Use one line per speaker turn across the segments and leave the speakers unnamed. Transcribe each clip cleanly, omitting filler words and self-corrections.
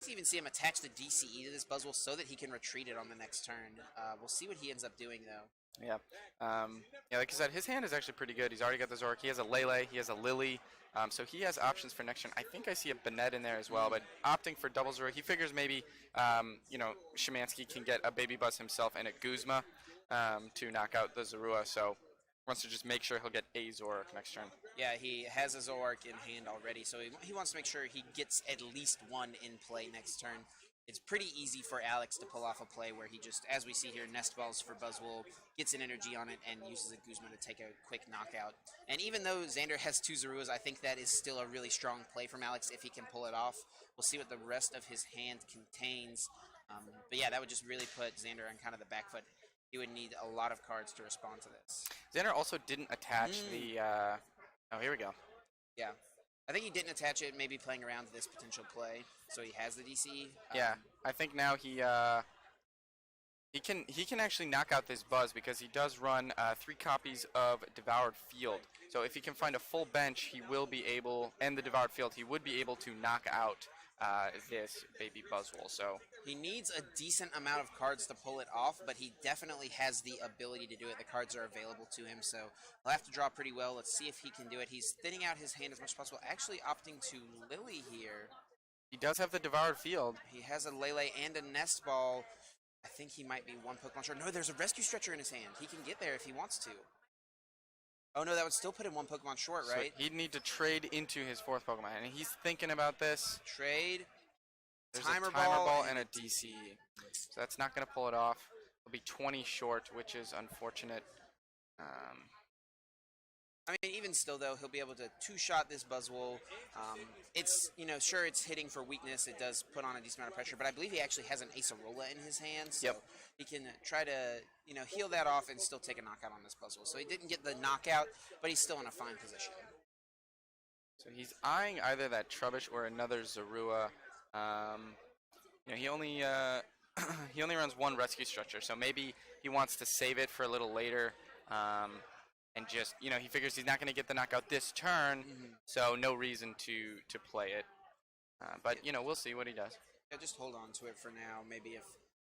to even see him attach the DCE to this Buzzwole so that he can retreat it on the next turn. We'll see what he ends up doing, though.
Yeah. Yeah, like I said, his hand is actually pretty good. He's already got the Zork. He has a Lele. He has a Lily. So he has options for next turn. I think I see a Banette in there as well, but opting for double Zork. He figures maybe, Schemanske can get a Baby Buzz himself and a Guzma to knock out the Zorua. So wants to just make sure he'll get a Zoroark next turn.
Yeah, he has a Zoroark in hand already, so he wants to make sure he gets at least one in play next turn. It's pretty easy for Alex to pull off a play where he just, as we see here, Nest Balls for Buzzwole, gets an energy on it, and uses a Guzma to take a quick knockout. And even though Xander has 2 Zoruas, I think that is still a really strong play from Alex if he can pull it off. We'll see what the rest of his hand contains. But yeah, that would just really put Xander on kind of the back foot. He would need a lot of cards to respond to this.
Xander also didn't attach the... oh, here we go.
Yeah. I think he didn't attach it, maybe playing around this potential play, so he has the DC.
Yeah, I think now he can actually knock out this Buzz because he does run 3 copies of Devoured Field. So if he can find a full bench, he will be able, and the Devoured Field, he would be able to knock out this baby Buzzwole. So
he needs a decent amount of cards to pull it off, but he definitely has the ability to do it. The cards are available to him, so he'll have to draw pretty well. Let's see if he can do it. He's thinning out his hand as much as possible, actually opting to Lily here.
He does have the Devoured Field.
He has a Lele and a Nest Ball. I think he might be 1 Pokemon short. No, there's a Rescue Stretcher in his hand. He can get there if he wants to. Oh no, that would still put him 1 Pokemon short, right?
So he'd need to trade into his 4th Pokemon, and he's thinking about this.
Trade.
There's
Timer
a Timer Ball and a
DC.
So that's not going to pull it off. It'll be 20 short, which is unfortunate.
I mean, even still, though, he'll be able to 2-shot this Buzzwole. It's, sure, it's hitting for weakness. It does put on a decent amount of pressure, but I believe he actually has an Acerola in his hand, so he can try to, heal that off and still take a knockout on this Buzzwole. So he didn't get the knockout, but he's still in a fine position.
So he's eyeing either that Trubbish or another Zorua. He only he only runs 1 Rescue Stretcher, so maybe he wants to save it for a little later. And just, he figures he's not going to get the knockout this turn, so no reason to play it. But, we'll see what he does.
Yeah, just hold on to it for now. Maybe if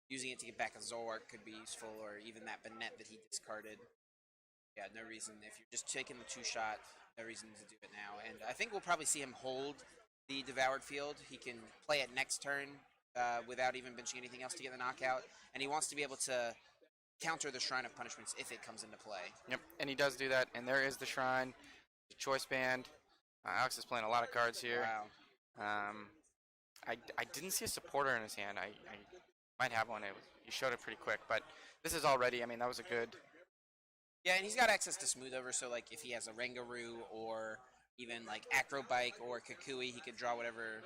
using it to get back a Zoroark could be useful, or even that Banette that he discarded. Yeah, no reason. If you're just taking the 2-shot, no reason to do it now. And I think we'll probably see him hold the Devoured Field. He can play it next turn without even benching anything else to get the knockout. And he wants to be able to counter the Shrine of Punishments if it comes into play.
Yep, and he does do that. And there is the Shrine, the Choice Band. Alex is playing a lot of cards here.
Wow.
I didn't see a supporter in his hand. I might have one. He showed it pretty quick. But this is already, that was a good...
Yeah, and he's got access to Smooth Over, so like if he has a Rangaroo or even like Acrobike or Kukui, he could draw whatever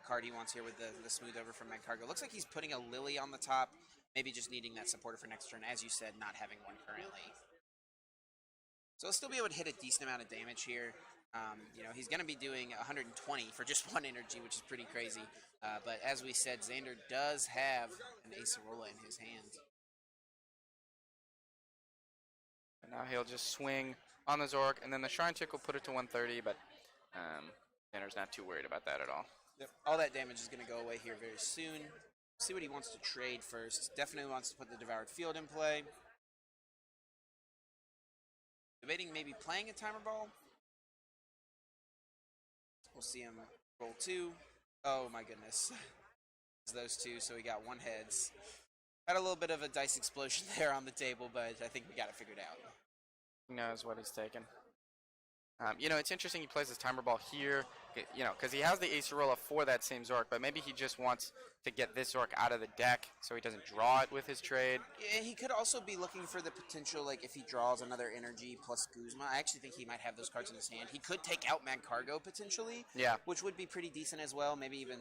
card he wants here with the Smooth Over from Magcargo. Looks like he's putting a Lily on the top, maybe just needing that supporter for next turn, as you said, not having one currently. So he'll still be able to hit a decent amount of damage here. He's going to be doing 120 for just 1 energy, which is pretty crazy. But as we said, Xander does have an Acerola in his hand.
And now he'll just swing on the Zork, and then the Shrine Tick will put it to 130, but Xander's not too worried about that at all.
Yep. All that damage is going to go away here very soon. See what he wants to trade first. Definitely wants to put the Devoured Field in play. Debating maybe playing a Timer Ball. We'll see him roll 2. Oh my goodness. It's those 2, so we got 1 heads. Had a little bit of a dice explosion there on the table, but I think we got it figured out.
He knows what he's taking. It's interesting he plays his Timer Ball here, because he has the Acerola for that same Zork, but maybe he just wants to get this Zork out of the deck so he doesn't draw it with his trade.
Yeah, he could also be looking for the potential, like if he draws another Energy plus Guzma. I actually think he might have those cards in his hand. He could take out Magcargo potentially, which would be pretty decent as well. Maybe even,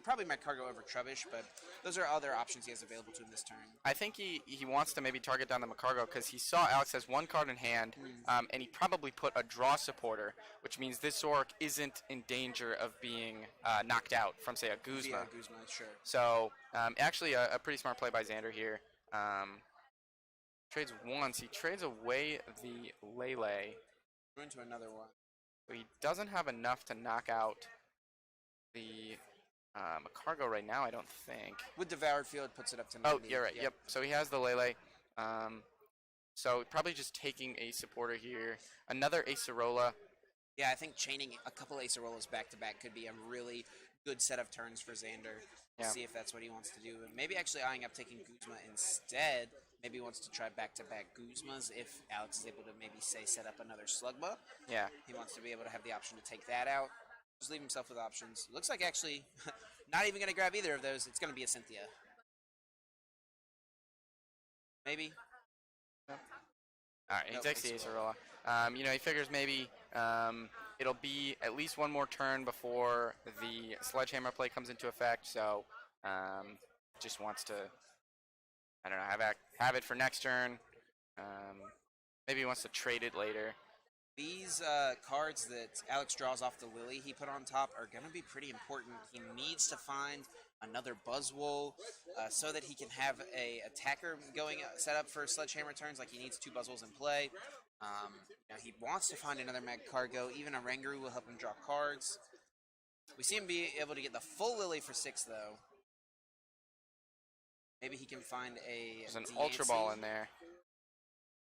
probably Magcargo over Trubbish, but those are other options he has available to him this turn.
I think he wants to maybe target down the Magcargo because he saw Alex has 1 card in hand, and he probably put a draw supporter, which means this Zork isn't in danger of being knocked out from, say, a Guzma.
Yeah, Guzma, sure.
So, actually, a pretty smart play by Xander here. Trades once. He trades away the Lele.
Going to another one.
So he doesn't have enough to knock out the a cargo right now, I don't think.
With Devoured Field, puts it up to 90.
Oh, you're right. Yep. So he has the Lele. So probably just taking a supporter here. Another Acerola.
Yeah, I think chaining a couple Acerolas back to back could be a really good set of turns for Xander.
Yeah.
See if that's what he wants to do. Maybe actually eyeing up taking Guzma instead. Maybe he wants to try back-to-back Guzmas if Alex is able to maybe, say, set up another Slugma.
Yeah.
He wants to be able to have the option to take that out. Just leave himself with options. Looks like actually not even going to grab either of those. It's going to be a Cynthia. Maybe.
All right, he takes the Acerola. You know, he figures maybe it'll be at least one more turn before the Sledgehammer play comes into effect. So just wants to, I don't know, have it for next turn. Maybe he wants to trade it later.
These cards that Alex draws off the Lily he put on top are going to be pretty important. He needs to find another Buzzwole so that he can have a attacker going set up for Sledgehammer turns. Like he needs 2 Buzzwoles in play. You know, he wants to find another Mag Cargo. Even a Rangaroo will help him draw cards. We see him be able to get the full Lily for 6 though. Maybe he can find a.
There's an Ultra Ball in there.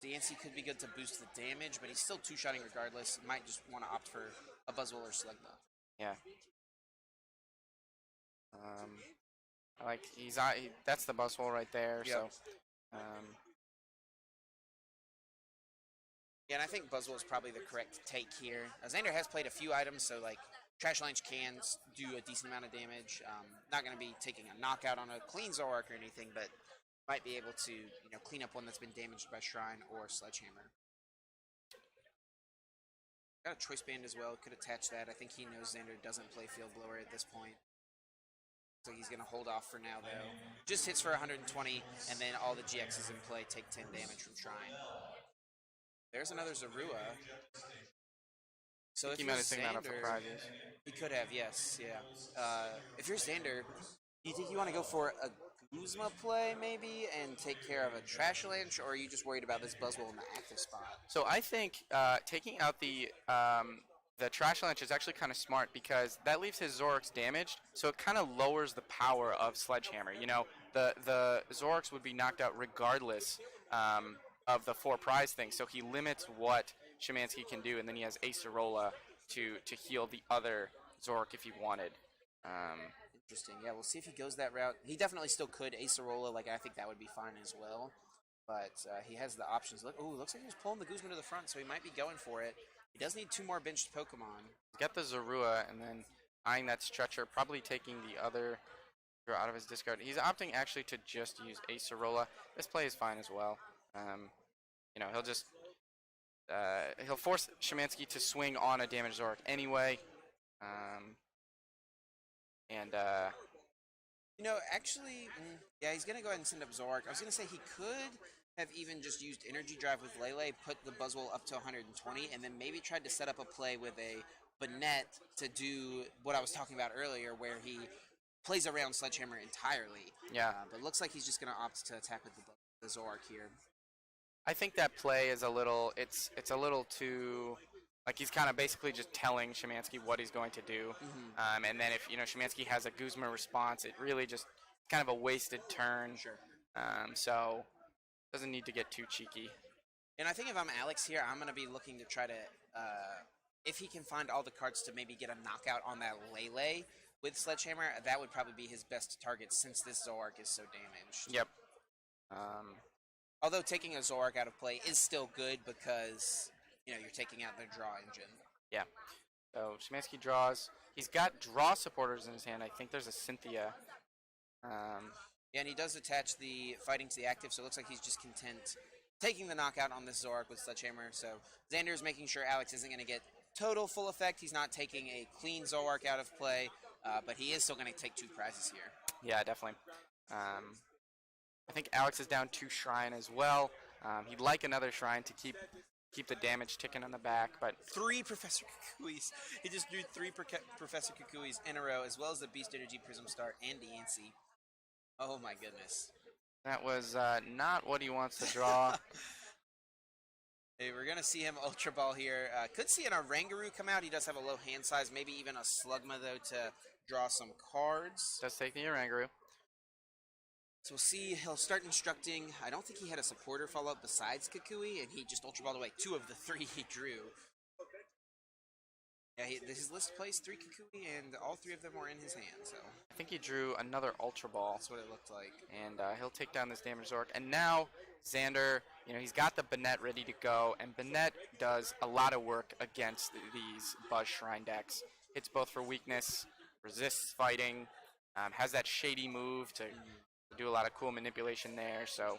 Dancy could be good to boost the damage, but he's still 2-shotting regardless. He might just want to opt for a Buzzwole or Slugma.
Yeah. I like that's the Buzzwole right there. Yep. So.
Yeah, and I think Buzzwole is probably the correct take here. Xander has played a few items, so like Trash Lanche can do a decent amount of damage. Not going to be taking a knockout on a clean Zoroark or anything, but might be able to, you know, clean up one that's been damaged by Shrine or Sledgehammer. Got a Choice Band as well. Could attach that. I think he knows Xander doesn't play Field Blower at this point. So he's going to hold off for now, though. Just hits for 120, and then all the GXs in play take 10 damage from Shrine. There's another Zorua. So if you're Xander, he could have, yes, yeah. If you're Xander, do you think you want to go for a Guzma play, maybe, and take care of a Trash Lanche, or are you just worried about this Buzzwole in the active spot?
So I think taking out the Trash Lanche is actually kind of smart because that leaves his Zoroarks damaged, so it kind of lowers the power of Sledgehammer. You know, the Zoroarks would be knocked out regardless of the 4 prize thing, so he limits what Schemanske can do, and then he has Acerola to heal the other Zoroark if he wanted.
Interesting. Yeah, we'll see if he goes that route. He definitely still could Acerola. Like, I think that would be fine as well. But he has the options. Look, ooh, looks like he's pulling the Guzma to the front, so he might be going for it. He does need 2 more benched Pokemon.
Get the Zorua, and then eyeing that Stretcher, probably taking the other out of his discard. He's opting actually to just use Acerola. This play is fine as well. You know, he'll just he'll force Schemanske to swing on a damaged Zoroark anyway.
You know, actually, yeah, he's going to go ahead and send up Zoroark. I was going to say he could have even just used Energy Drive with Lele, put the Buzzwole up to 120, and then maybe tried to set up a play with a Banette to do what I was talking about earlier, where he plays around Sledgehammer entirely.
Yeah.
But it looks like he's just going to opt to attack with the Zoroark here.
I think that play is a little, it's a little too, like he's kind of basically just telling Schemanske what he's going to do.
Mm-hmm.
And then if, you know, Schemanske has a Guzma response, it really just kind of a wasted turn.
Sure.
So doesn't need to get too cheeky.
And I think if I'm Alex here, I'm going to be looking to try to, if he can find all the cards to maybe get a knockout on that Lele with Sledgehammer, that would probably be his best target since this Zoroark is so damaged.
Yep.
Although taking a Zoroark out of play is still good because, you know, you're taking out their draw engine.
Yeah. So Schemanske draws. He's got draw supporters in his hand. I think there's a Cynthia.
Yeah, and he does attach the fighting to the active, so it looks like he's just content taking the knockout on this Zoroark with Sledgehammer. So Xander's making sure Alex isn't going to get total full effect. He's not taking a clean Zoroark out of play, but he is still going to take 2 prizes here.
Yeah, definitely. I think Alex is down 2 Shrine as well. He'd like another Shrine to keep the damage ticking on the back, but
3 Professor Kukuis. He just drew 3 Professor Kukuis in a row, as well as the Beast Energy Prism Star and Deancey. Oh my goodness.
That was not what he wants to draw.
Hey, we're going to see him Ultra Ball here. Could see an Rangaroo come out. He does have a low hand size, maybe even a Slugma, though, to draw some cards.
Does take the Oranguru.
So we'll see. He'll start instructing. I don't think he had a supporter follow up besides Kukui, and he just Ultra Balled away 2 of the 3 he drew. Yeah, his list plays 3 Kukui, and all 3 of them were in his hand, so.
I think he drew another Ultra Ball.
That's what it looked like.
And he'll take down this damage Zork. And now Xander, he's got the Banette ready to go, and Banette does a lot of work against these Buzz Shrine decks. Hits both for weakness, resists fighting, has that shady move to do a lot of cool manipulation there, so.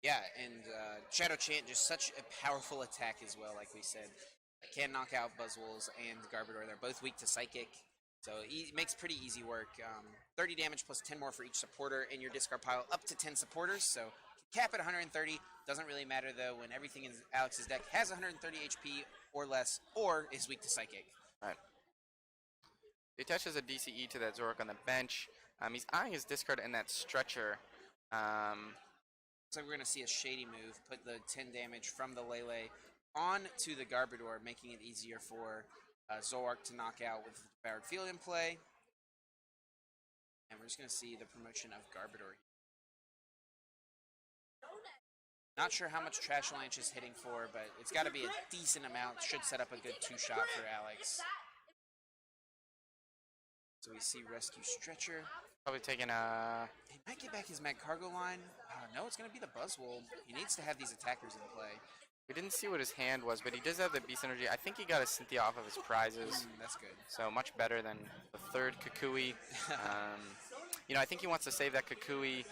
Yeah, and Shadow Chant, just such a powerful attack as well, like we said. Can knock out Buzzwoles and Garbodor. They're both weak to Psychic, so it makes pretty easy work. 30 damage plus 10 more for each supporter in your discard pile, up to 10 supporters, so cap at 130. Doesn't really matter, though, when everything in Alex's deck has 130 HP or less, or is weak to Psychic.
Right. He attaches a DCE to that Zork on the bench. He's eyeing his discard in that Stretcher.
Looks like we're going to see a shady move, put the 10 damage from the Lele on to the Garbodor, making it easier for Zoroark to knock out with the Devoured Field in play. And we're just going to see the promotion of Garbodor. Not sure how much Trash Lanch is hitting for, but it's got to be a decent amount. Should set up a good 2-shot for Alex. So we see Rescue Stretcher.
Probably taking a...
He might get back his Magcargo line. No, it's going to be the Buzzwole. He needs to have these attackers in play.
We didn't see what his hand was, but he does have the Beast Energy. I think he got a Cynthia off of his prizes.
That's good.
So much better than the third Kukui. I think he wants to save that Kukui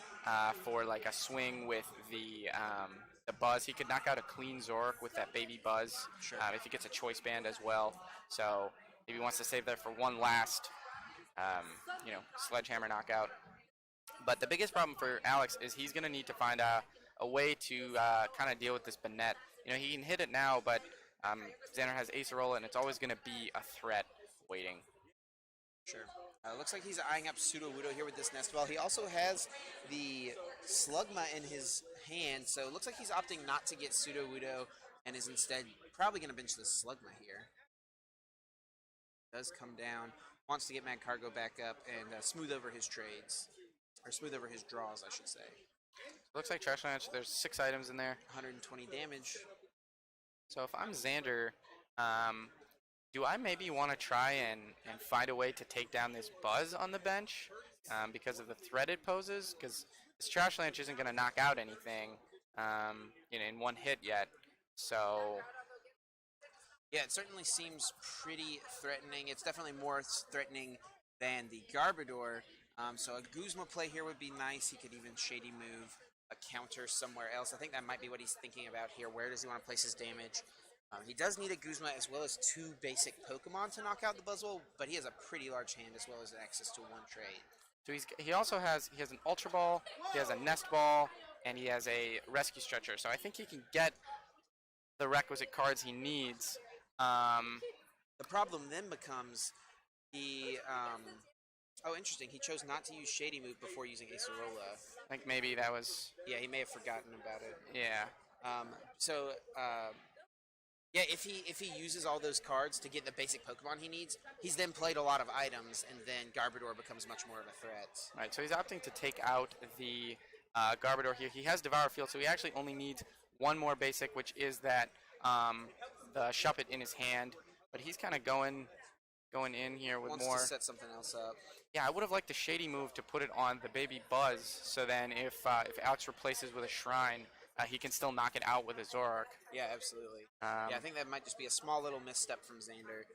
for like a swing with the Buzz. He could knock out a clean Zork with that baby Buzz if he gets a Choice Band as well. So maybe he wants to save that for one last, sledgehammer knockout. But the biggest problem for Alex is he's going to need to find a way to kind of deal with this Banette. He can hit it now, but Xander has Acerola, and it's always going to be a threat waiting.
Sure. Looks like he's eyeing up Sudowoodo here with this Nest Ball. He also has the Slugma in his hand, so it looks like he's opting not to get Sudowoodo and is instead probably going to bench the Slugma here. Does come down, wants to get Magcargo back up and smooth over his trades. Or smooth over his draws, I should say.
Looks like Trash Lanch, there's 6 items in there.
120 damage.
So if I'm Xander, do I maybe want to try and find a way to take down this Buzz on the bench because of the threat it poses? Because this Trash Lanch isn't going to knock out anything in one hit yet. So...
Yeah, it certainly seems pretty threatening. It's definitely more threatening than the Garbodor. So a Guzma play here would be nice. He could even shady move a counter somewhere else. I think that might be what he's thinking about here. Where does he want to place his damage? He does need a Guzma as well as 2 basic Pokemon to knock out the Buzzwole, but he has a pretty large hand as well as access to 1 trade.
So he also has an Ultra Ball, he has a Nest Ball, and he has a Rescue Stretcher. So I think he can get the requisite cards he needs.
The problem then becomes he... oh, interesting. He chose not to use Shady Move before using Acerola.
I think maybe that was...
Yeah, he may have forgotten about it.
Yeah.
Yeah, if he uses all those cards to get the basic Pokemon he needs, he's then played a lot of items, and then Garbodor becomes much more of a threat.
Right, so he's opting to take out the Garbodor here. He has Devour Field, so he actually only needs 1 more basic, which is that the Shuppet in his hand. But he's kind of going in here with
Wants
more...
to set something else up.
Yeah, I would have liked the Shady move to put it on the baby Buzz, so then if Alex replaces with a Shrine, he can still knock it out with a Zoroark.
Yeah, absolutely. Yeah, I think that might just be a small little misstep from Xander.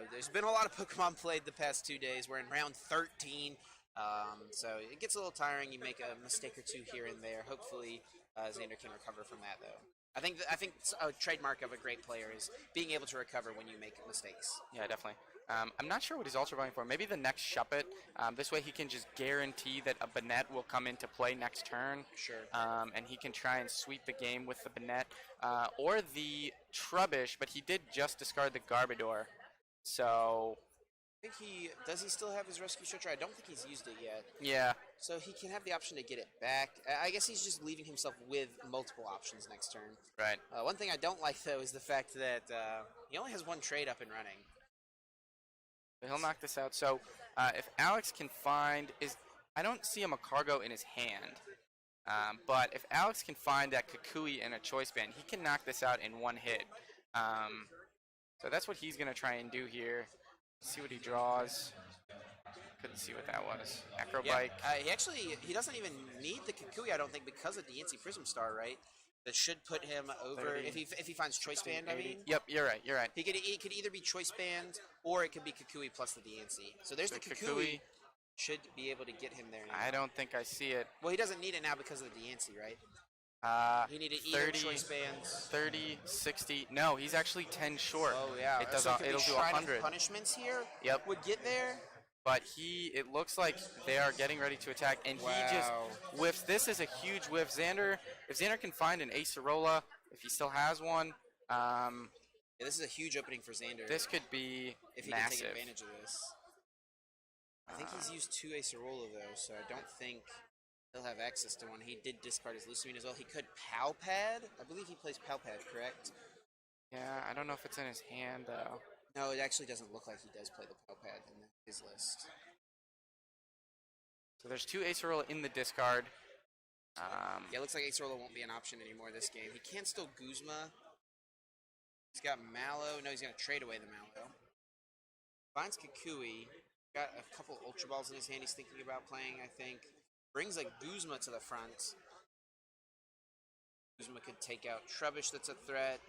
There's been a lot of Pokemon played the past 2 days. We're in round 13, so it gets a little tiring. You make a mistake or 2 here and there. Hopefully, Xander can recover from that, though. I think a trademark of a great player is being able to recover when you make mistakes.
Yeah, definitely. I'm not sure what he's ultra going for. Maybe the next Shuppet. This way he can just guarantee that a Banette will come into play next turn.
Sure.
And he can try and sweep the game with the Banette. Or the Trubbish, but he did just discard the Garbodor. So...
I think does he still have his Rescue Stretcher? I don't think he's used it yet.
Yeah.
So he can have the option to get it back. I guess he's just leaving himself with multiple options next turn.
Right.
One thing I don't like, though, is the fact that he only has 1 trade up and running.
He'll knock this out. So if Alex can find I don't see a Macargo in his hand. But if Alex can find that Kukui and a Choice Band, he can knock this out in one hit. So that's what he's going to try and do here. See what he draws. Couldn't see what that was. Acrobike.
Yeah, he doesn't even need the Kukui, I don't think, because of the DNC Prism Star, right? That should put him over
30,
if he finds Choice
60,
Band.
80.
I mean,
Yep, you're right. You're right.
It could either be Choice Band or it could be Kukui plus the DNC. So there's the Kukui. Should be able to get him there now.
I don't think I see it.
Well, he doesn't need it now because of the DNC, right? He needed
30,
Choice Bands.
30, 60. No, he's actually 10 short.
Oh yeah.
It does.
So
It'll do
Shrine of
100.
Punishments here.
Yep.
Would get there.
But it looks like they are getting ready to attack, and he just whiffs. This is a huge whiff. Xander, if Xander can find an Acerola, if he still has one,
yeah, this is a huge opening for Xander.
This could be
if he
massive.
can take advantage of this. I think he's used 2 Acerola though, so I don't think he'll have access to one. He did discard his Lucamine as well. He could Palpad. I believe he plays Palpad, correct?
Yeah, I don't know if it's in his hand though.
No, it actually doesn't look like he does play the Palpad in his list.
So there's 2 Acerola in the discard.
Yeah, it looks like Acerola won't be an option anymore this game. He can still Guzma. He's got Mallow. No, he's going to trade away the Mallow. Finds Kukui. Got a couple Ultra Balls in his hand he's thinking about playing, I think. Brings a Guzma to the front. Guzma could take out Trubbish, that's a threat.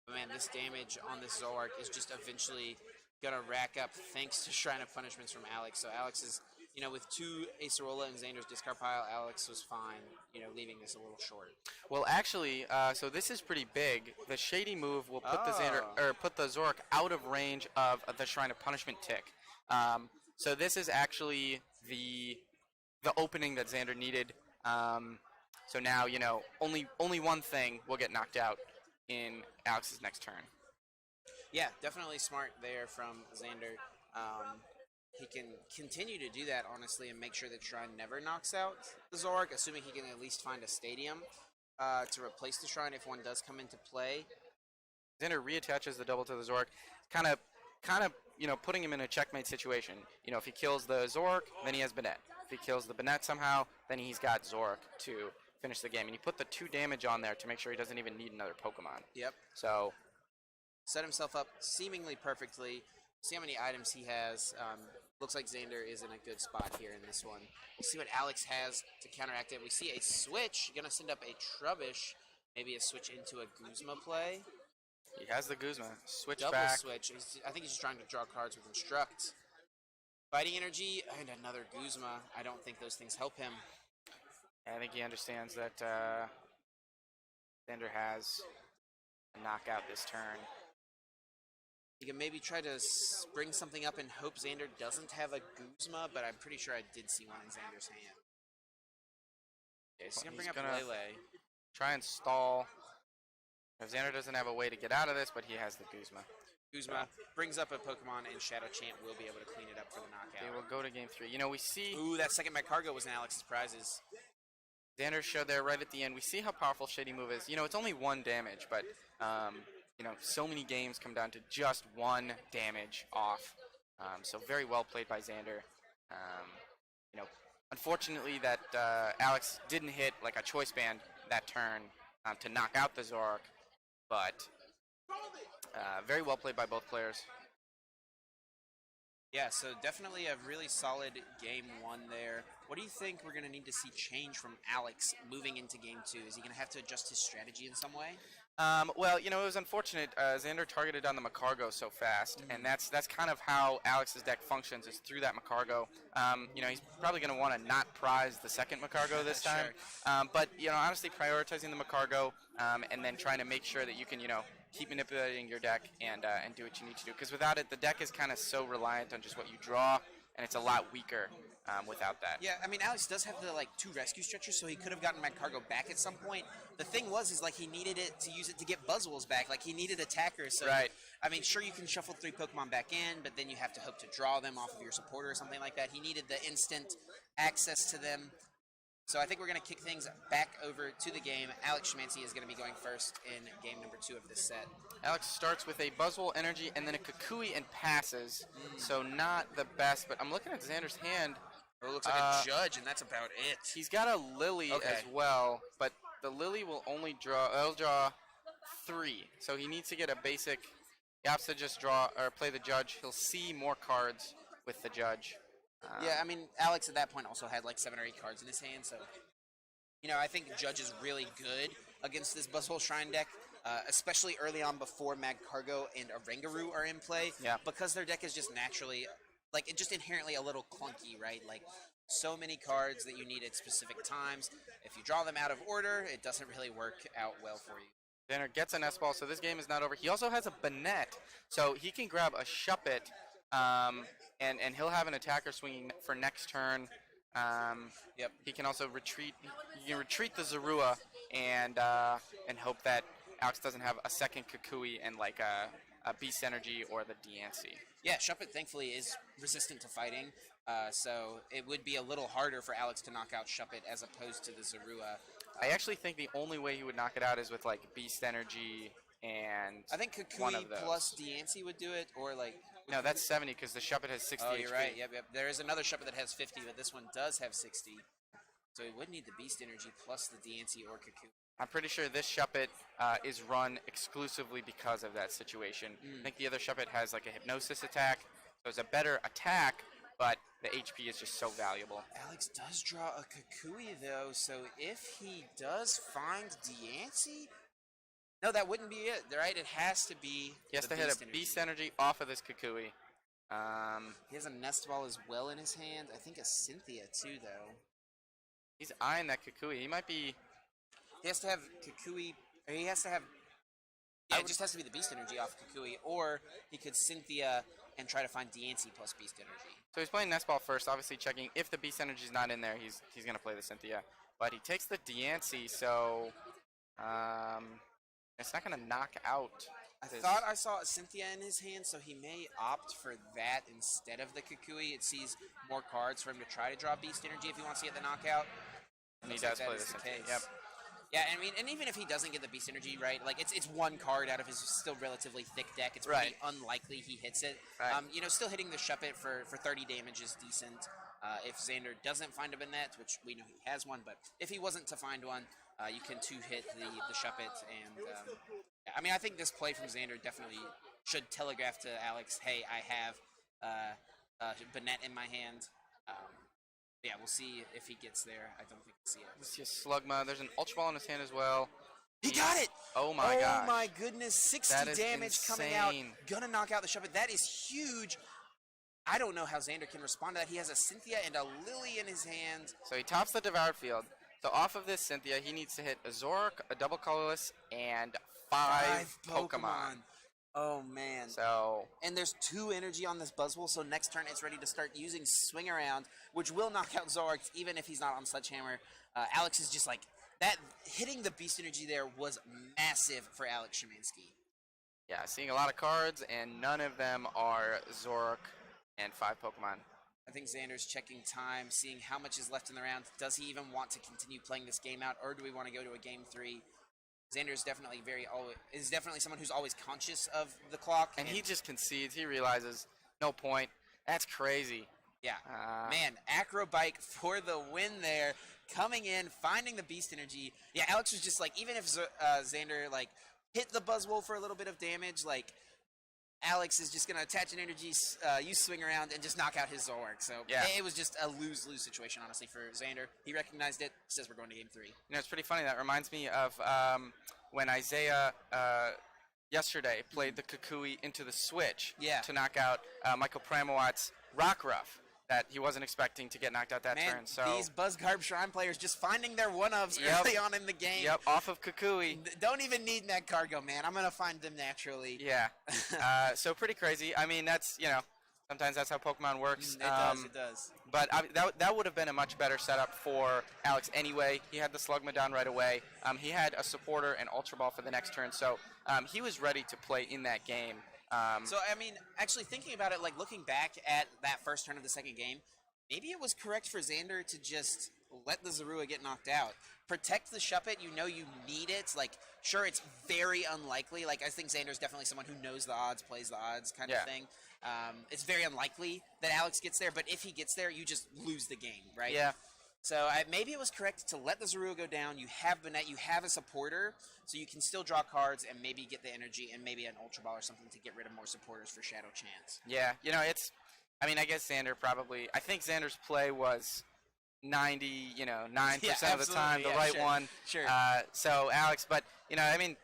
But man, this damage on this Zoroark is just eventually going to rack up thanks to Shrine of Punishments from Alex. So Alex is, with 2 Acerola in Xander's discard pile, Alex was fine, leaving this a little short.
Well, actually, so this is pretty big. The Shady move will put the Zoroark out of range of the Shrine of Punishment tick. So this is actually the opening that Xander needed. So now, only one thing will get knocked out in Alex's next turn.
Yeah, definitely smart there from Xander. He can continue to do that, honestly, and make sure that Shrine never knocks out the Zoroark, assuming he can at least find a Stadium to replace the Shrine if one does come into play.
Xander reattaches the double to the Zoroark, kind of, putting him in a checkmate situation. If he kills the Zoroark, then he has Banette. If he kills the Banette somehow, then he's got Zoroark to finish the game. And he put the 2 damage on there to make sure he doesn't even need another Pokemon.
Yep.
So
set himself up seemingly perfectly. See how many items he has. Looks like Xander is in a good spot here in this one. We'll see what Alex has to counteract it. We see a switch. Going to send up a Trubbish. Maybe a switch into a Guzma play.
He has the Guzma. Switch
Double
back.
switch. I think he's just trying to draw cards with Instruct. Fighting Energy and another Guzma. I don't think those things help him.
I think he understands that Xander has a knockout this turn.
You can maybe try to bring something up and hope Xander doesn't have a Guzma, but I'm pretty sure I did see one in Xander's hand. Okay, so he's going to bring up Lele.
Try and stall. If Xander doesn't have a way to get out of this, but he has the Guzma.
Guzma brings up a Pokemon, and Shadow Champ will be able to clean it up for the knockout.
They will go to game 3. We see...
Ooh, that second Magcargo was in Alex's prizes.
Xander showed there right at the end. We see how powerful Shady Move is. It's only 1 damage, but... so many games come down to just 1 damage off. So very well played by Xander. Unfortunately that Alex didn't hit like a Choice Band that turn to knock out the Zoroark, but very well played by both players.
Yeah, so definitely a really solid game 1 there. What do you think we're going to need to see change from Alex moving into game 2? Is he going to have to adjust his strategy in some way?
Well, it was unfortunate. Xander targeted on the Macargo so fast, and that's kind of how Alex's deck functions, is through that Macargo. He's probably going to want to not prize the second Macargo this time.
Sure.
But, honestly, prioritizing the Macargo and then trying to make sure that you can, keep manipulating your deck and do what you need to do. Because without it, the deck is kind of so reliant on just what you draw, and it's a lot weaker without that.
Yeah, I mean, Alex does have the 2 rescue stretchers, so he could have gotten Magcargo back at some point. The thing was, he needed it to use it to get Buzzwoles back. He needed attackers. So,
right.
I mean, sure, you can shuffle 3 Pokemon back in, but then you have to hope to draw them off of your supporter or something like that. He needed the instant access to them. So I think we're going to kick things back over to the game. Alex Schemanske is going to be going first in game number 2 of this set.
Alex starts with a Buzzwole Energy and then a Kukui and passes. So not the best, but I'm looking at Xander's hand.
Oh, it looks like a judge, and that's about it.
He's got a Lily as well, but the Lily will only draw, it'll draw 3. So he needs to get a basic, he has to just draw, or play the judge. He'll see more cards with the judge.
Yeah, I mean, Alex at that point also had like 7 or 8 cards in his hand, so, you know, I think Judge is really good against this Buzzwole Shrine deck, especially early on before Mag Cargo and Arengaroo are in play, because their deck is just naturally, like, it just inherently a little clunky, right? Like, so many cards that you need at specific times. If you draw them out of order, it doesn't really work out well for you.
Xander gets an S-Ball, so this game is not over. He also has a Banette, so he can grab a Shuppet, and he'll have an attacker swinging for next turn. He can also retreat. You can retreat the Zorua and hope that Alex doesn't have a second Kukui and like a Beast Energy or the Diancie.
Yeah, Shuppet thankfully is resistant to fighting, so it would be a little harder for Alex to knock out Shuppet as opposed to the Zorua.
I actually think the only way he would knock it out is with like Beast Energy and
I think Kukui plus Diancie would do it, or like...
No, that's 70 because the Shuppet has 60
Oh, you're
HP.
right. Yep. There is another Shuppet that has 50, but this one does have 60. So he would need the Beast Energy plus the Diancie or Kukui.
I'm pretty sure this Shuppet is run exclusively because of that situation. I think the other Shuppet has like a Hypnosis attack, so it's a better attack, but the HP is just so valuable.
Alex does draw a Kukui, though, so if he does find Diancie... No, that wouldn't be it, right? It has to be
He has to hit a Beast Energy off of this Kukui.
He has a Nest Ball as well in his hand. I think a Cynthia, too, though.
He's eyeing that Kukui. He might be...
He has to have Kukui... Or he has to have... Yeah, it just has to be the Beast Energy off Kukui, or he could Cynthia and try to find Diancie plus Beast Energy.
So he's playing Nest Ball first, obviously checking if the Beast Energy's not in there, he's going to play the Cynthia. But he takes the Diancie, so... it's not going to knock out.
I thought I saw a Cynthia in his hand, so he may opt for that instead of the Kukui. It sees more cards for him to try to draw Beast Energy if he wants to get the knockout.
And he does play the Cynthia. Yep.
Yeah, I mean, and even if he doesn't get the Beast Energy, right, like, it's one card out of his still relatively thick deck. It's pretty unlikely he hits it.
Right.
You know, still hitting the Shuppet for 30 damage is decent. If Xander doesn't find a Banette, which we know he has one, but if he wasn't to find one, you can two-hit the Shuppet. And, I mean, I think this play from Xander definitely should telegraph to Alex, hey, I have Banette in my hand. Yeah, we'll see if he gets there. I don't think we'll see it.
Let's see a Slugma. There's an Ultra Ball in his hand as well.
He got it!
Oh my gosh.
Oh my goodness, 60 damage
insane.
Coming out. Gonna knock out the Shuppet. That is huge. I don't know how Xander can respond to that. He has a Cynthia and a Lily in his hand.
So he tops the Devoured Field. So off of this Cynthia, he needs to hit a Zoroark, a double colorless, and 5 Pokemon.
Oh man.
So
and there's 2 energy on this Buzzwole, so next turn it's ready to start using Swing Around, which will knock out Zoroark even if he's not on Sledgehammer. Alex is just like that. Hitting the Beast Energy there was massive for Alex Schemanske.
Yeah, seeing a lot of cards, and none of them are Zoroark and 5 Pokemon.
I think Xander's checking time, seeing how much is left in the round. Does he even want to continue playing this game out, or do we want to go to a game 3? Xander is definitely definitely someone who's always conscious of the clock.
And he just concedes. He realizes, no point. That's crazy.
Yeah. Man, Acrobike for the win there. Coming in, finding the Beast Energy. Yeah, Alex was just like, even if Xander, like, hit the Buzzwole for a little bit of damage, like, Alex is just going to attach an energy, use Swing Around, and just knock out his Zoroark. So
yeah.
It was just a lose-lose situation, honestly, for Xander. He recognized it, says we're going to game 3.
You know, it's pretty funny. That reminds me of when Isaiah yesterday played the Kukui into the Switch to knock out Michael Pramawat's Rockruff that he wasn't expecting to get knocked out that turn. So
these Buzzgarb Shrine players just finding their one-ups early on in the game.
Yep, off of Kukui.
Don't even need Mag Cargo, man. I'm going to find them naturally.
Yeah. So pretty crazy. I mean, that's, you know, sometimes that's how Pokemon works.
It does.
But that would have been a much better setup for Alex anyway. He had the Slugma down right away. He had a supporter and Ultra Ball for the next turn. So he was ready to play in that game. So,
I mean, actually thinking about it, like looking back at that first turn of the second game, maybe it was correct for Xander to just let the Zorua get knocked out. Protect the Shuppet, you know you need it. Like, sure, it's very unlikely. Like, I think Xander's definitely someone who knows the odds, plays the odds kind of thing. It's very unlikely that Alex gets there, but if he gets there, you just lose the game, right?
Yeah.
So maybe it was correct to let the Zorua go down. You have Banette, you have a supporter, so you can still draw cards and maybe get the energy and maybe an Ultra Ball or something to get rid of more supporters for Shadow Chance.
Yeah, you know, I mean, I guess Xander probably, I think Xander's play was 9% of the time, the right one.
Sure.
So Alex, but, you know, I mean,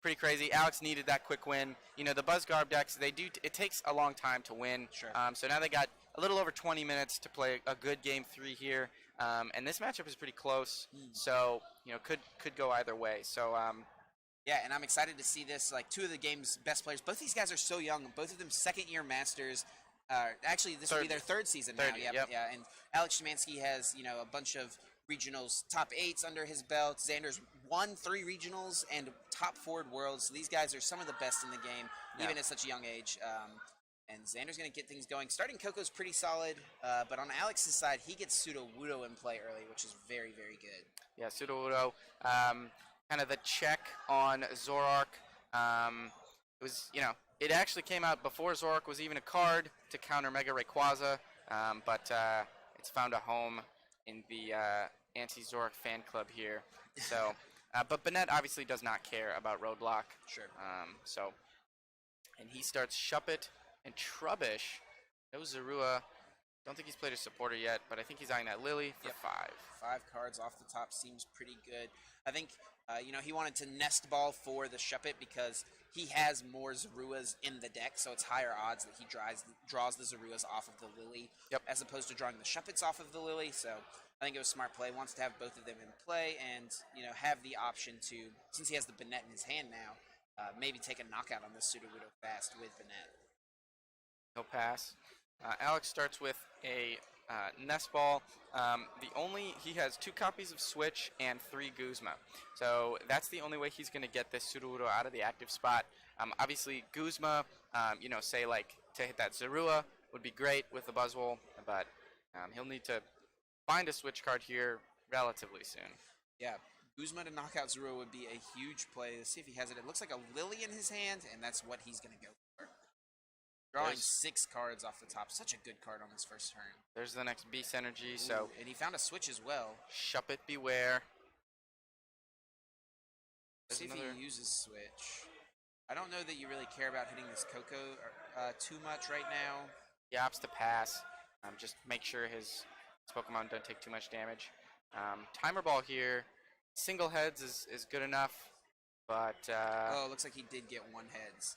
pretty crazy. Alex needed that quick win. You know, the Buzz Garb decks, it takes a long time to win.
Sure.
So now they got a little over 20 minutes to play a good game 3 here. And this matchup is pretty close. So, you know, could go either way. So,
yeah, and I'm excited to see this. Like, two of the game's best players. Both these guys are so young. Both of them second-year masters. Actually, this will be their third season now.
Yep.
Yeah, and Alex Schemanske has, you know, a bunch of regionals, top 8s under his belt. Xander's won 3 regionals and top 4 worlds. So these guys are some of the best in the game, even at such a young age. And Xander's going to get things going. Starting Coco's pretty solid, but on Alex's side, he gets Sudowoodo in play early, which is very, very good.
Yeah, Sudowoodo, kind of the check on Zoroark. It was, you know, it actually came out before Zoroark was even a card to counter Mega Rayquaza, but it's found a home in the anti-Zoroark fan club here. So, but Banette obviously does not care about Roadblock.
Sure.
And he starts Shuppet and Trubbish. No Zorua. Don't think he's played a supporter yet, but I think he's eyeing that Lily for 5.
5 cards off the top seems pretty good. I think, you know, he wanted to nest ball for the Shuppet because he has more Zoruas in the deck, so it's higher odds that he draws the Zoruas off of the Lily, as opposed to drawing the Shuppets off of the Lily. So I think it was a smart play. Wants to have both of them in play and, you know, have the option to, since he has the Banette in his hand now, maybe take a knockout on this Sudowoodo fast with Banette.
He'll pass. Alex starts with a Nest Ball. He has 2 copies of Switch and 3 Guzma. So that's the only way he's going to get this Sudowoodo out of the active spot. Obviously, Guzma, you know, say like to hit that Zorua would be great with the Buzzwole, but he'll need to find a Switch card here relatively soon.
Yeah, Guzma to knock out Zorua would be a huge play. Let's see if he has it. It looks like a Lily in his hand, and that's what he's going to go for. Drawing 6 cards off the top. Such a good card on his first turn.
There's the next Beast Energy. So
and he found a Switch as well.
Shuppet beware.
Let's see if he uses Switch. I don't know that you really care about hitting this Coco too much right now.
He opts to pass. Just make sure his Pokemon don't take too much damage. Timer Ball here. Single heads is good enough, but...
oh, looks like he did get 1 heads.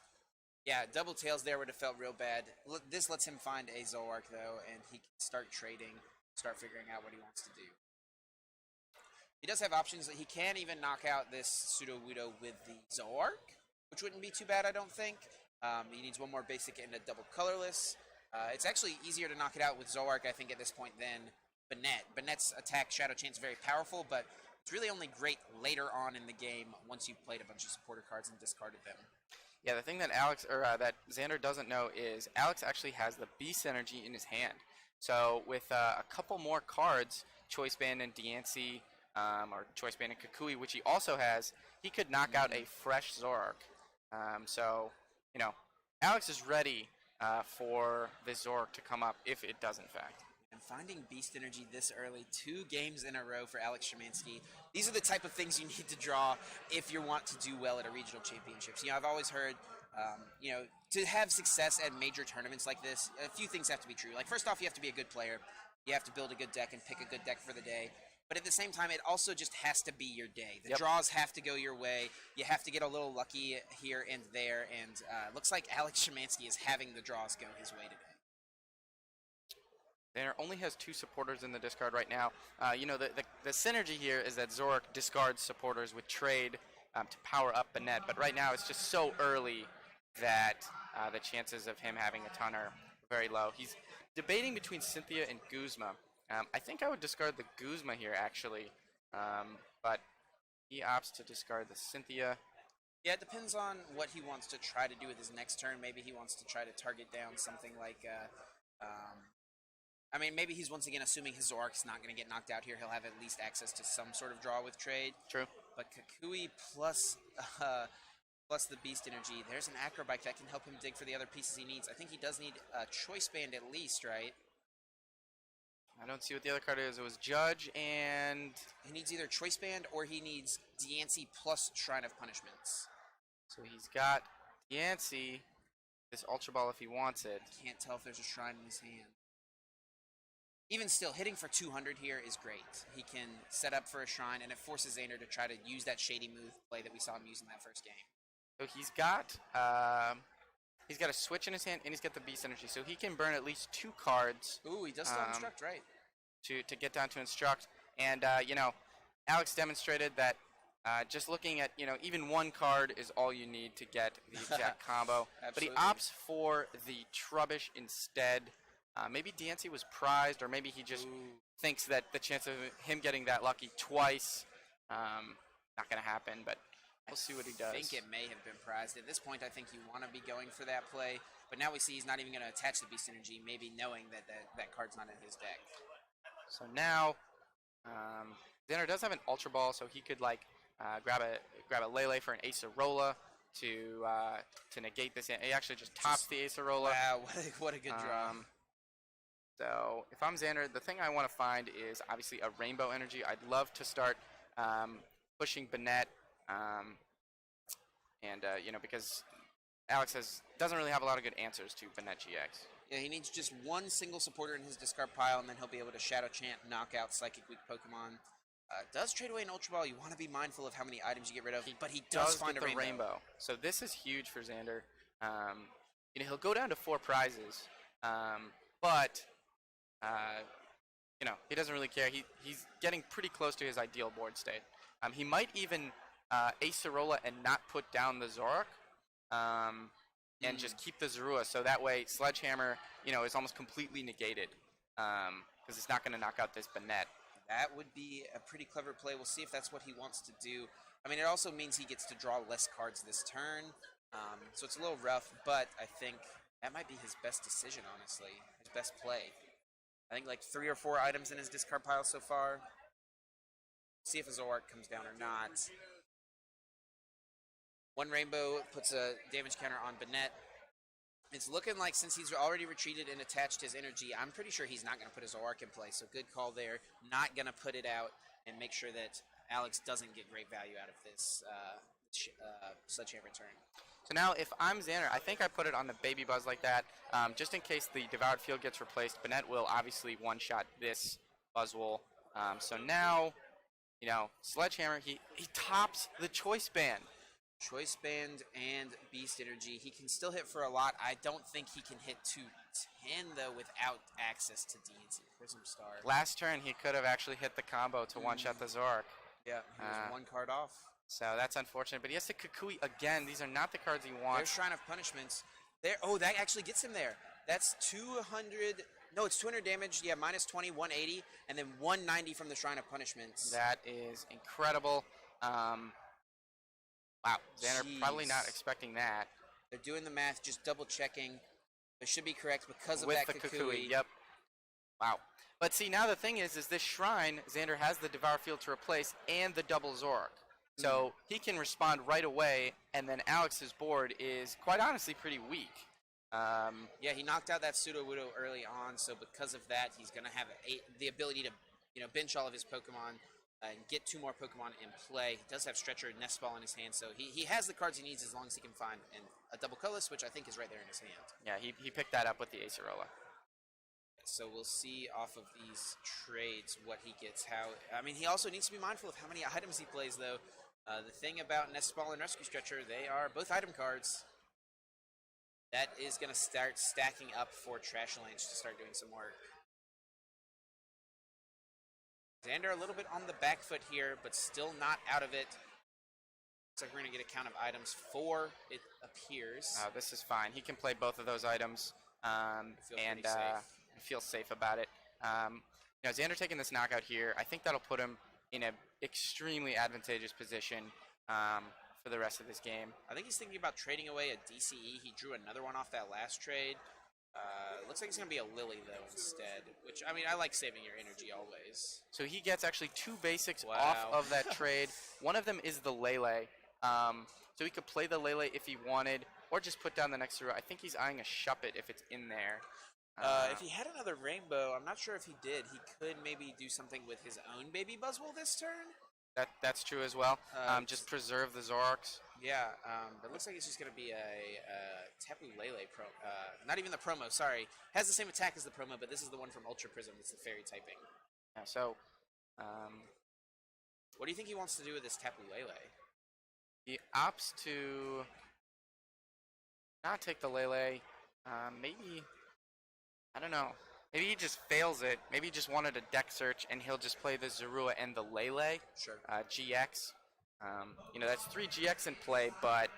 Yeah, double tails there would have felt real bad. This lets him find a Zoroark, though, and he can start trading, start figuring out what he wants to do. He does have options. He can even knock out this Sudowoodo with the Zoroark, which wouldn't be too bad, I don't think. He needs 1 more basic and a double colorless. It's actually easier to knock it out with Zoroark, I think, at this point than Banette. Banette's attack Shadow Chance is very powerful, but it's really only great later on in the game once you've played a bunch of supporter cards and discarded them.
Yeah, the thing that that Xander doesn't know is Alex actually has the Beast Energy in his hand. So with a couple more cards, Choice Band and Diancie, or Choice Band and Kukui, which he also has, he could knock out a fresh Zoroark. So, you know, Alex is ready for this Zoroark to come up if it does, in fact.
And finding Beast Energy this early, 2 games in a row for Alex Schemanske. These are the type of things you need to draw if you want to do well at a regional championships. You know, I've always heard, you know, to have success at major tournaments like this, a few things have to be true. Like, first off, you have to be a good player. You have to build a good deck and pick a good deck for the day. But at the same time, it also just has to be your day. The draws have to go your way. You have to get a little lucky here and there. And looks like Alex Schemanske is having the draws go his way today.
Xander only has 2 supporters in the discard right now. You know, the synergy here is that Zoroark discards supporters with trade to power up Banette. But right now, it's just so early that the chances of him having a ton are very low. He's debating between Cynthia and Guzma. I think I would discard the Guzma here, actually. But he opts to discard the Cynthia.
Yeah, it depends on what he wants to try to do with his next turn. Maybe he wants to try to target down something like... I mean, maybe he's once again assuming his Zoroark's not going to get knocked out here. He'll have at least access to some sort of draw with trade.
True.
But Kukui plus the Beast Energy, there's an Acrobike that can help him dig for the other pieces he needs. I think he does need a Choice Band at least, right?
I don't see what the other card is. It was Judge and...
He needs either Choice Band or he needs Diancie plus Shrine of Punishments.
So he's got Diancie, this Ultra Ball if he wants it.
Can't tell if there's a Shrine in his hand. Even still, hitting for 200 here is great. He can set up for a Shrine, and it forces Xander to try to use that shady move play that we saw him use in that first game.
So he's got a Switch in his hand, and he's got the Beast Energy, so he can burn at least 2 cards.
Ooh, he does still Instruct, right.
To get down to Instruct. And, Alex demonstrated that just looking at, even 1 card is all you need to get the exact combo. But he opts for the Trubbish instead. Maybe Diancie was prized, or maybe he just thinks that the chance of him getting that lucky twice, not going to happen, but we'll see what he does.
I think it may have been prized. At this point, I think you want to be going for that play, but now we see he's not even going to attach the Beast Energy, maybe knowing that card's not in his deck.
So now, Xander does have an Ultra Ball, so he could grab a Lele for an Acerola to negate this. He actually just tops the Acerola.
Wow, what a good draw.
So if I'm Xander, the thing I want to find is obviously a Rainbow Energy. I'd love to start pushing Bennett, because Alex doesn't really have a lot of good answers to Bennett GX.
Yeah, he needs just one single supporter in his discard pile, and then he'll be able to Shadow Chant, knock out Psychic Weak Pokemon. Does trade away an Ultra Ball. You want to be mindful of how many items you get rid of, but he does find a rainbow.
So this is huge for Xander. He'll go down to 4 prizes, but he doesn't really care. He's getting pretty close to his ideal board state. He might even Acerola and not put down the Zoroark, and just keep the Zorua, so that way Sledgehammer, is almost completely negated, because it's not going to knock out this Bennett.
That would be a pretty clever play. We'll see if that's what he wants to do. I mean, it also means he gets to draw less cards this turn, so it's a little rough, but I think that might be his best decision, honestly, his best play. I think 3 or 4 items in his discard pile so far. See if a Zoroark comes down or not. 1 rainbow puts a damage counter on Bennett. It's looking like since he's already retreated and attached his energy, I'm pretty sure he's not going to put his Zoroark in play. So good call there. Not going to put it out and make sure that Alex doesn't get great value out of this Sledgehammer turn.
So now if I'm Xander, I think I put it on the Baby Buzz like that, just in case the Devoured Field gets replaced. Bennett will obviously one-shot this Buzzwole. So now, Sledgehammer, he tops the Choice Band.
Choice Band and Beast Energy. He can still hit for a lot. I don't think he can hit 210, though, without access to Diancie Prism Star.
Last turn, he could have actually hit the combo to one-shot the Zoroark.
Yeah, he was 1 card off.
So that's unfortunate. But he has to Kukui again. These are not the cards he wants.
There's Shrine of Punishments. That actually gets him there. That's 200... No, it's 200 damage. Yeah, minus 20, 180, and then 190 from the Shrine of Punishments.
That is incredible. Wow, Xander probably not expecting that.
They're doing the math, just double-checking. They should be correct because of that Kukui.
Yep. Wow. But see, now the thing is this Shrine, Xander has the Devour Field to replace and the double Zoroark. So he can respond right away, and then Alex's board is, quite honestly, pretty weak.
Yeah, he knocked out that Sudowoodo early on, so because of that, he's going to have the ability to bench all of his Pokemon and get 2 more Pokemon in play. He does have Stretcher and Nest Ball in his hand, so he has the cards he needs as long as he can find and a double colorless, which I think is right there in his hand.
Yeah, he picked that up with the Acerola.
So we'll see off of these trades what he gets. He also needs to be mindful of how many items he plays, though. The thing about Nest Ball and Rescue Stretcher, they are both item cards. That is going to start stacking up for Trash Lynch to start doing some work. Xander a little bit on the back foot here, but still not out of it. Looks like we're going to get a count of items 4, it appears.
This is fine. He can play both of those items and feel safe about it. Xander taking this knockout here, I think that'll put him in an extremely advantageous position for the rest of this game.
I think he's thinking about trading away a DCE. He drew another one off that last trade. It looks like it's going to be a Lily, though, instead. Which, I mean, I like saving your energy always.
So he gets actually 2 basics
Wow.
off of that trade. One of them is the Lele. So he could play the Lele if he wanted, or just put down the next Zero. I think he's eyeing a Shuppet if it's in there.
If he had another Rainbow, I'm not sure if he did. He could maybe do something with his own Baby Buzzwole this turn.
That's true as well. Just preserve the Zoroarks.
Yeah, but it looks like it's just going to be a Tapu Lele pro. Not even the promo, sorry. Has the same attack as the promo, but this is the one from Ultra Prism. It's the fairy typing.
Yeah, so,
what do you think he wants to do with this Tapu Lele?
he opts to not take the Lele. Maybe, I don't know. Maybe he just fails it. Maybe he just wanted a deck search, and he'll just play the Zorua and the Lele.
Sure.
GX. That's 3 GX in play, but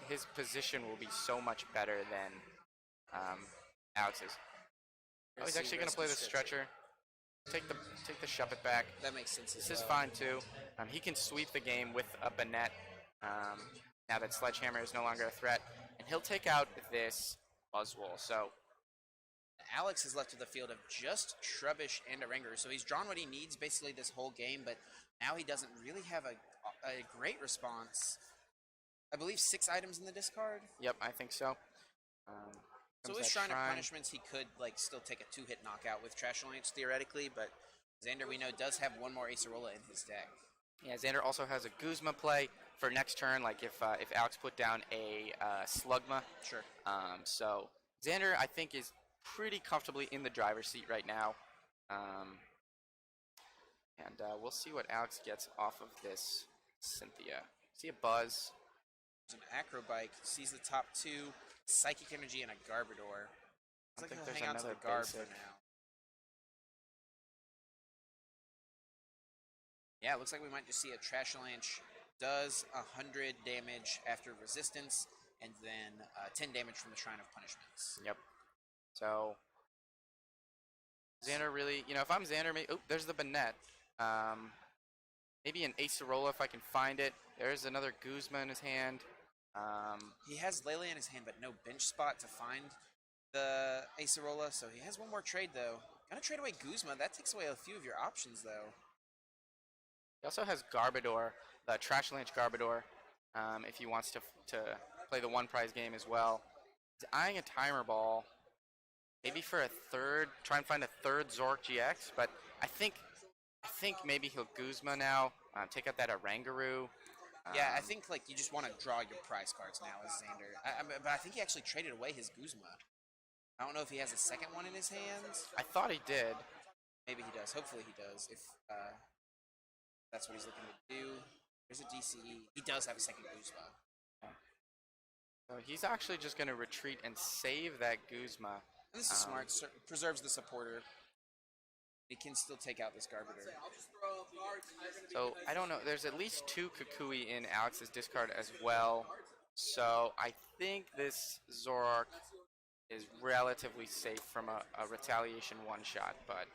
his position will be so much better than Alex's. Oh, he's actually going to play the Stretcher. Take the Shuppet back.
That makes sense.
This is fine too. He can sweep the game with a Banette. Now that Sledgehammer is no longer a threat, and he'll take out this Buzzwole. So
Alex is left with a field of just Trubbish and a Ringer, so he's drawn what he needs basically this whole game, but now he doesn't really have a great response. I believe 6 items in the discard.
Yep, I think so.
So with Shrine of Punishments, he could still take a 2-hit knockout with Trash Lance theoretically, but Xander, we know, does have one more Acerola in his deck.
Yeah, Xander also has a Guzma play for next turn, like if Alex put down a Slugma.
Sure.
So Xander, I think, is pretty comfortably in the driver's seat right now. And we'll see what Alex gets off of this Cynthia. See a Buzz.
An Acrobike, sees the top 2, Psychic Energy, and a Garbodor.
I think
he'll
there's
hang out to
another
the Garb
basic.
for now. Yeah, it looks like we might just see a Trash Lance does 100 damage after resistance, and then 10 damage from the Shrine of Punishments.
Yep. So Xander really, if I'm Xander, maybe, there's the Banette. Maybe an Acerola if I can find it. There's another Guzma in his hand.
He has Lele in his hand, but no bench spot to find the Acerola, so he has one more trade, though. Gonna trade away Guzma. That takes away a few of your options, though.
He also has Garbodor, the Trash Lance Garbodor, if he wants to play the one prize game as well. He's eyeing a Timer Ball, maybe for a third, try and find a third Zoroark GX, but I think maybe he'll Guzma now, take out that Oranguru.
Yeah, I think you just want to draw your prize cards now as Xander. But I think he actually traded away his Guzma. I don't know if he has a second one in his hands.
I thought he did.
Maybe he does. Hopefully he does. If that's what he's looking to do. There's a DCE. He does have a second Guzma.
So he's actually just going to retreat and save that Guzma.
And this is smart. Preserves the supporter. He can still take out this Garbodor.
So I don't know. There's at least 2 Kukui in Alex's discard as well. So I think this Zoroark is relatively safe from a retaliation one-shot, but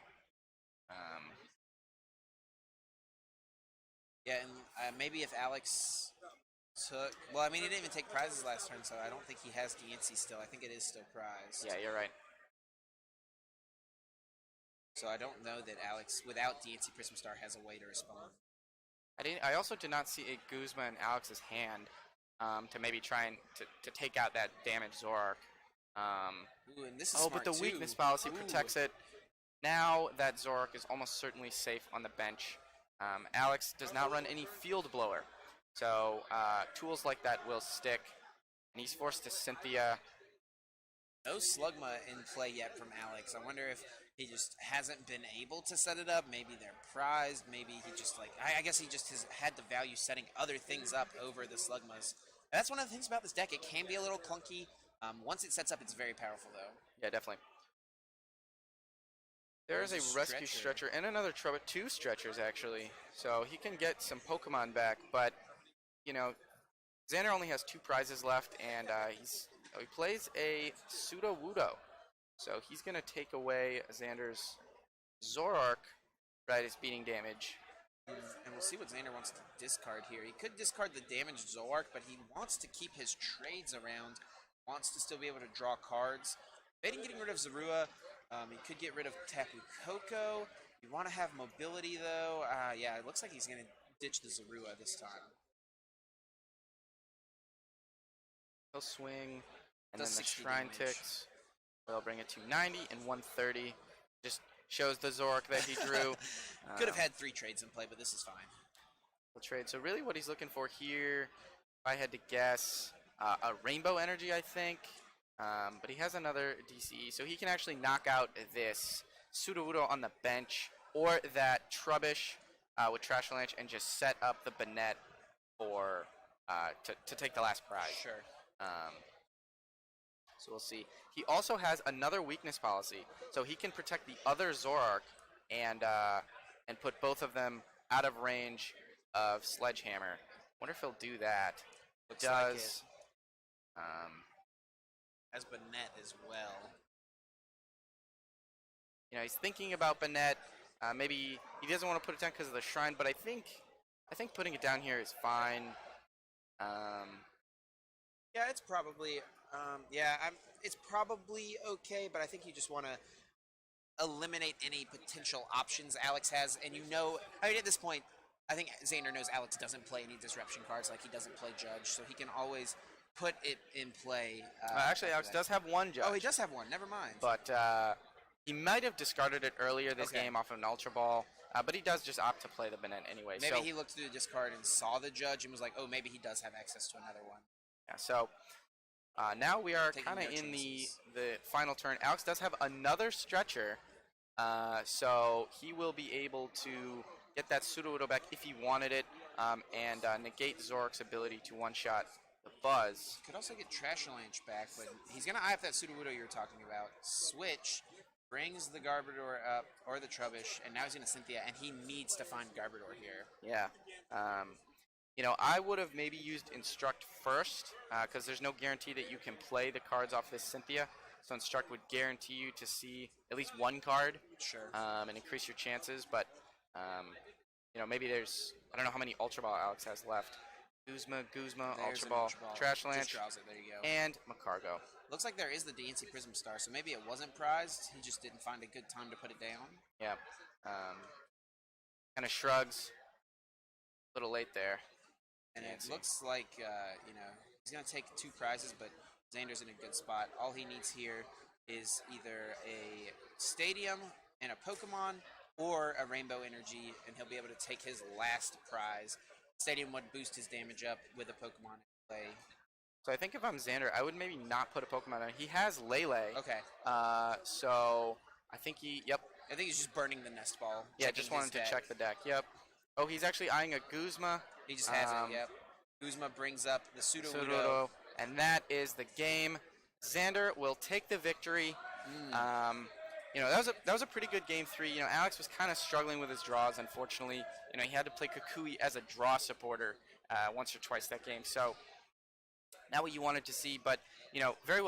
yeah, and maybe if Alex took... Well, I mean, he didn't even take prizes last turn, so I don't think he has DNC still. I think it is still prized.
yeah, you're right.
So I don't know that Alex, without DNC Prism Star, has a way to respond.
I also did not see a Guzma in Alex's hand to maybe try and to take out that damaged Zoroark.
Ooh, and this is smart
but the
too.
weakness policy
Ooh.
protects it. Now that Zoroark is almost certainly safe on the bench. Alex does not run any Field Blower, so tools like that will stick, and he's forced to Cynthia.
No Slugma in play yet from Alex. I wonder if he just hasn't been able to set it up. Maybe they're prized. Maybe he just I guess he just has had the value setting other things up over the Slugmas. And that's one of the things about this deck. It can be a little clunky. Once it sets up, it's very powerful, though.
Yeah, definitely. There is a Rescue Stretcher and another Trouble. 2 Stretchers, actually. So he can get some Pokemon back, but, Xander only has 2 prizes left, and he plays a Sudowoodo. So he's going to take away Xander's Zoroark, right, his beating damage.
And we'll see what Xander wants to discard here. He could discard the damaged Zoroark, but he wants to keep his trades around. wants to still be able to draw cards. Debating getting rid of Zorua. He could get rid of Tapu Koko. You want to have mobility, though. Yeah, it looks like he's going to ditch the Zorua this time.
He'll swing, and
Does
then the
60
Shrine
damage.
ticks. They'll bring it to 90 and 130. Just shows the Zork that he drew.
Could have had 3 trades in play, but this is fine.
The trade. So really what he's looking for here, if I had to guess, a Rainbow Energy, I think. But he has another DCE, so he can actually knock out this Sudowoodo on the bench, or that Trubbish with Trash Avalanche, and just set up the Banette for to take the last prize.
Sure.
So we'll see. He also has another weakness policy, so he can protect the other Zoroark and put both of them out of range of Sledgehammer. Wonder if he'll do that.
Looks like it.
Does.
As Banette as well.
You know, he's thinking about Banette. Maybe he doesn't want to put it down because of the Shrine, but I think putting it down here is fine.
Yeah, it's probably it's probably okay, but I think you just want to eliminate any potential options Alex has, and I mean, at this point, I think Xander knows Alex doesn't play any disruption cards, like he doesn't play Judge, so he can always put it in play.
Actually, Alex does have one Judge.
Oh, he does have one. Never mind.
But he might have discarded it earlier this game off of an Ultra Ball, but he does just opt to play the Banette anyway.
Maybe he looked through the discard and saw the Judge and was like, oh, maybe he does have access to another one.
Yeah, so now we are
Taking
kind of
no
in the
chances.
final turn. Alex does have another Stretcher, so he will be able to get that Sudowoodo back if he wanted it, and negate Zork's ability to one-shot the Buzz.
Could also get Trash Avalanche back, but he's going to eye up that Sudowoodo you were talking about. Switch, brings the Garbodor up, or the Trubbish, and now he's going to Cynthia, and he needs to find Garbodor here.
Yeah. You know, I would have maybe used Instruct first, because there's no guarantee that you can play the cards off this Cynthia. So Instruct would guarantee you to see at least one card,
Sure.
and increase your chances. But you know, maybe I don't know how many Ultra Ball Alex has left. Guzma,
There's
Ultra
an
Ball,
Ultra Ball.
Trash
Just
Avalanche,
draws it. There you go.
and Macargo.
Looks like there is the DNC Prism Star, so maybe it wasn't prized. He just didn't find a good time to put it down.
Yeah. Kind of shrugs. A little late there.
And
DNC.
it looks like, he's going to take 2 prizes, but Xander's in a good spot. All he needs here is either a Stadium and a Pokemon or a Rainbow Energy, and he'll be able to take his last prize. Stadium would boost his damage up with a Pokemon in play.
So I think if I'm Xander, I would maybe not put a Pokemon on. He has Lele.
Okay.
So I think
I think he's just burning the Nest Ball.
Yeah,
checking
just wanted
his
to
deck.
check the deck. Yep. Oh, he's actually eyeing a Guzma.
He just has it, yep. Guzma brings up the Sudowoodo.
Sudowoodo, and that is the game. Xander will take the victory. You know, that was a pretty good game 3. You know, Alex was kind of struggling with his draws, unfortunately. You know, he had to play Kukui as a draw supporter once or twice that game. So, not what you wanted to see, but, you know, very well